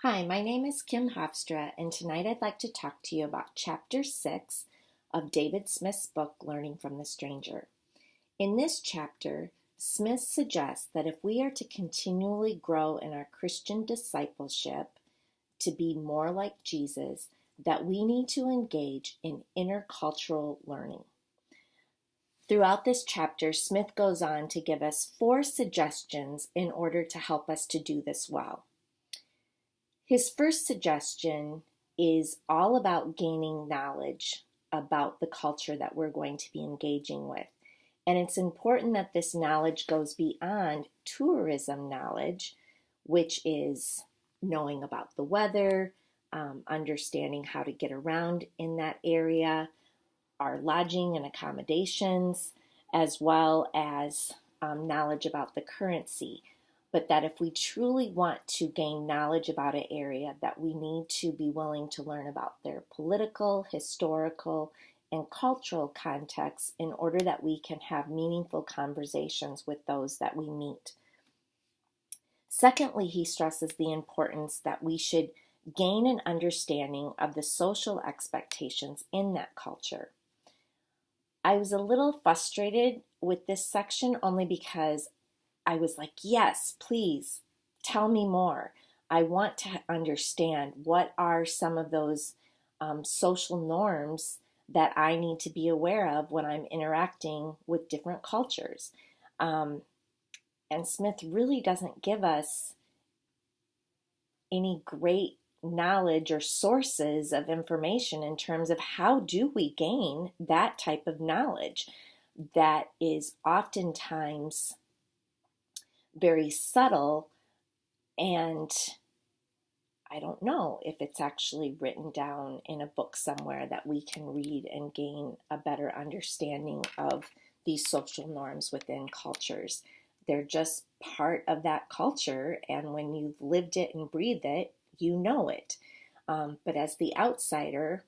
Hi, my name is Kim Hofstra, and tonight I'd like to talk to you about Chapter 6 of David Smith's book, Learning from the Stranger. In this chapter, Smith suggests that if we are to continually grow in our Christian discipleship to be more like Jesus, that we need to engage in intercultural learning. Throughout this chapter, Smith goes on to give us 4 suggestions in order to help us to do this well. His first suggestion is all about gaining knowledge about the culture that we're going to be engaging with. And it's important that this knowledge goes beyond tourism knowledge, which is knowing about the weather, understanding how to get around in that area, our lodging and accommodations, as well as knowledge about the currency. But that if we truly want to gain knowledge about an area, that we need to be willing to learn about their political, historical, and cultural context in order that we can have meaningful conversations with those that we meet. Secondly, he stresses the importance that we should gain an understanding of the social expectations in that culture. I was a little frustrated with this section only because I was like, yes, please tell me more. I want to understand what are some of those social norms that I need to be aware of when I'm interacting with different cultures. And Smith really doesn't give us any great knowledge or sources of information in terms of how do we gain that type of knowledge that is oftentimes very subtle, and I don't know if it's actually written down in a book somewhere that we can read and gain a better understanding of these social norms within cultures. They're just part of that culture, and when you've lived it and breathed it, you know it. But as the outsider,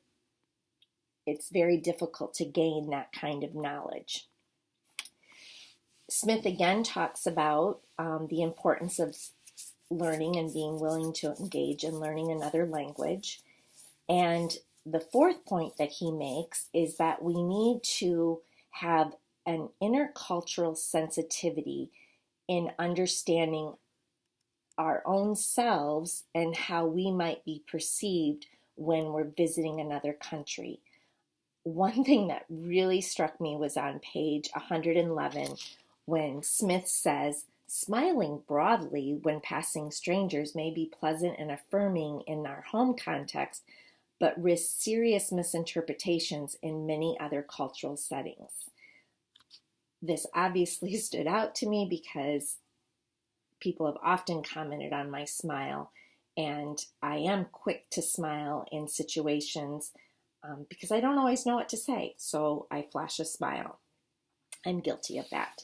it's very difficult to gain that kind of knowledge. Smith again talks about the importance of learning and being willing to engage in learning another language. And the fourth point that he makes is that we need to have an intercultural sensitivity in understanding our own selves and how we might be perceived when we're visiting another country. One thing that really struck me was on page 111, when Smith says, smiling broadly when passing strangers may be pleasant and affirming in our home context, but risk serious misinterpretations in many other cultural settings. This obviously stood out to me because people have often commented on my smile, and I am quick to smile in situations because I don't always know what to say, so I flash a smile. I'm guilty of that.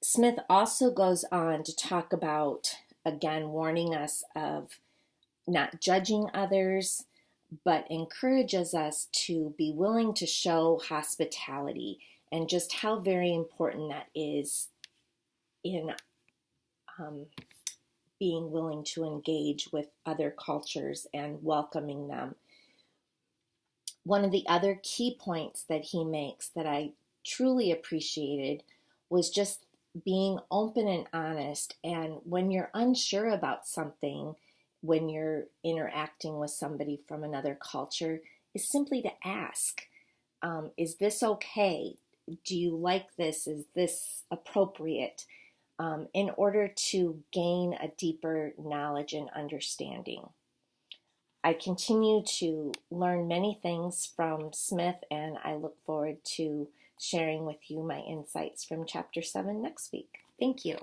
Smith also goes on to talk about, again, warning us of not judging others, but encourages us to be willing to show hospitality and just how very important that is in being willing to engage with other cultures and welcoming them. One of the other key points that he makes that I truly appreciated was just being open and honest. And when you're unsure about something, when you're interacting with somebody from another culture, is simply to ask, is this okay? Do you like this? Is this appropriate? In order to gain a deeper knowledge and understanding. I continue to learn many things from Smith, and I look forward to sharing with you my insights from Chapter 7 next week. Thank you.